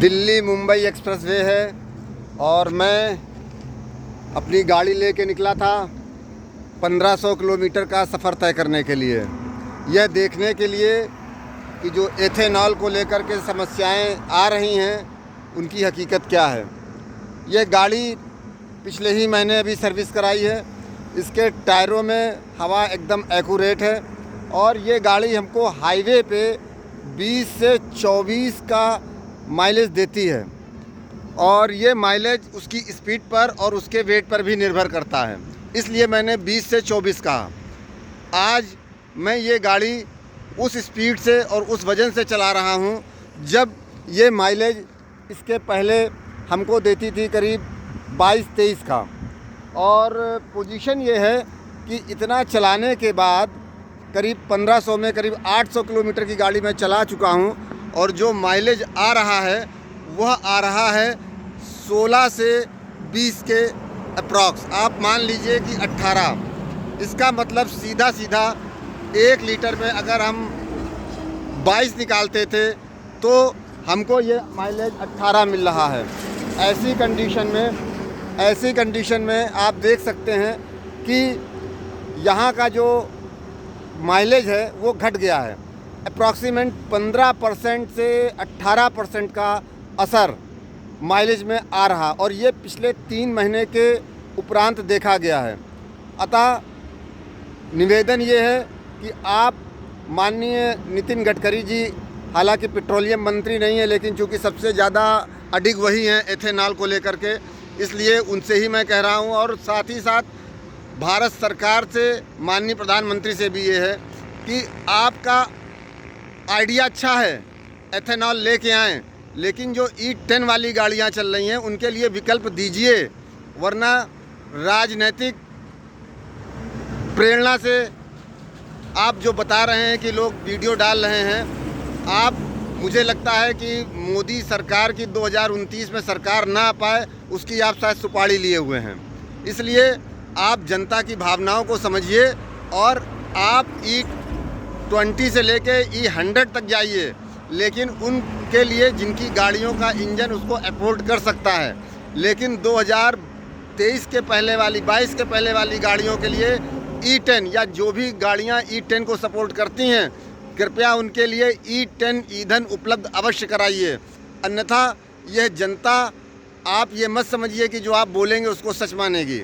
Delhi Mumbai expressway है और मैं अपनी गाड़ी लेके निकला था 1500 किलोमीटर का सफ़र तय करने के लिए, यह देखने के लिए कि जो एथेनॉल को लेकर के समस्याएं आ रही हैं उनकी हकीकत क्या है। यह गाड़ी पिछले ही महीने अभी सर्विस कराई है। इसके टायरों में हवा एकदम एक्यूरेट है और ये गाड़ी हमको हाईवे पे 20 से 24 का माइलेज देती है और ये माइलेज उसकी स्पीड पर और उसके वेट पर भी निर्भर करता है, इसलिए मैंने 20 से 24 कहा। आज मैं ये गाड़ी उस स्पीड से और उस वजन से चला रहा हूँ जब ये माइलेज इसके पहले हमको देती थी करीब 22-23 का। और पोजीशन ये है कि इतना चलाने के बाद करीब 1500 में करीब 800 किलोमीटर की गाड़ी मैं चला चुका हूँ और जो माइलेज आ रहा है वह आ रहा है 16 से 20 के अप्रॉक्स। आप मान लीजिए कि 18। इसका मतलब सीधा 1 लीटर में अगर हम 22 निकालते थे तो हमको ये माइलेज 18 मिल रहा है। ऐसी कंडीशन में आप देख सकते हैं कि यहाँ का जो माइलेज है वो घट गया है। अप्रॉक्सीमेट 15% से 18% का असर माइलेज में आ रहा और ये पिछले 3 महीने के उपरांत देखा गया है। अतः निवेदन ये है कि आप माननीय नितिन गडकरी जी, हालांकि पेट्रोलियम मंत्री नहीं है लेकिन चूँकि सबसे ज़्यादा अडिग वही हैं एथेनॉल को लेकर के, इसलिए उनसे ही मैं कह रहा हूँ। और साथ ही साथ भारत सरकार से, माननीय प्रधानमंत्री से भी ये है कि आपका आइडिया अच्छा है, एथेनॉल लेके आएँ, लेकिन जो E10 वाली गाड़ियाँ चल रही हैं उनके लिए विकल्प दीजिए, वरना राजनीतिक प्रेरणा से आप जो बता रहे हैं कि लोग वीडियो डाल रहे हैं, मुझे लगता है कि मोदी सरकार की 2029 में सरकार ना आ पाए उसकी आप शायद सुपारी लिए हुए हैं। इसलिए आप जनता की भावनाओं को समझिए और आप E20 से लेके E100 तक जाइए, लेकिन उनके लिए जिनकी गाड़ियों का इंजन उसको अफोर्ड कर सकता है। लेकिन 2023 के पहले वाली, 22 के पहले वाली गाड़ियों के लिए E10 या जो भी गाड़ियां E10 को सपोर्ट करती हैं, कृपया उनके लिए E10 ईंधन उपलब्ध अवश्य कराइए। अन्यथा यह जनता, आप ये मत समझिए कि जो आप बोलेंगे उसको सच मानेगी।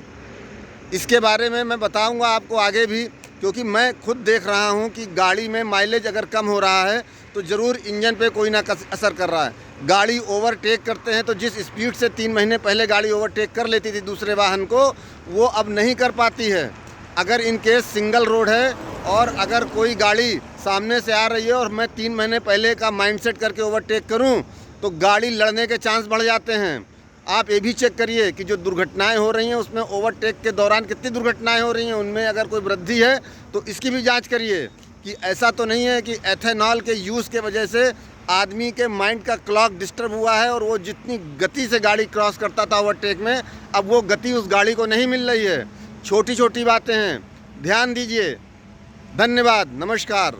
इसके बारे में मैं बताऊंगा आपको आगे भी, क्योंकि मैं खुद देख रहा हूं कि गाड़ी में माइलेज अगर कम हो रहा है तो ज़रूर इंजन पे कोई ना असर कर रहा है। गाड़ी ओवरटेक करते हैं तो जिस स्पीड से 3 महीने पहले गाड़ी ओवरटेक कर लेती थी दूसरे वाहन को, वो अब नहीं कर पाती है। अगर इन केस सिंगल रोड है और अगर कोई गाड़ी सामने से आ रही है और मैं 3 महीने पहले का माइंडसेट करके ओवरटेक करूं तो गाड़ी लड़ने के चांस बढ़ जाते हैं। आप ये भी चेक करिए कि जो दुर्घटनाएं हो रही हैं उसमें ओवरटेक के दौरान कितनी दुर्घटनाएं हो रही हैं, उनमें अगर कोई वृद्धि है तो इसकी भी जांच करिए कि ऐसा तो नहीं है कि एथेनॉल के यूज़ के वजह से आदमी के माइंड का क्लॉक डिस्टर्ब हुआ है और वो जितनी गति से गाड़ी क्रॉस करता था ओवरटेक में, अब वो गति उस गाड़ी को नहीं मिल रही है। छोटी छोटी बातें हैं, ध्यान दीजिए। धन्यवाद, नमस्कार।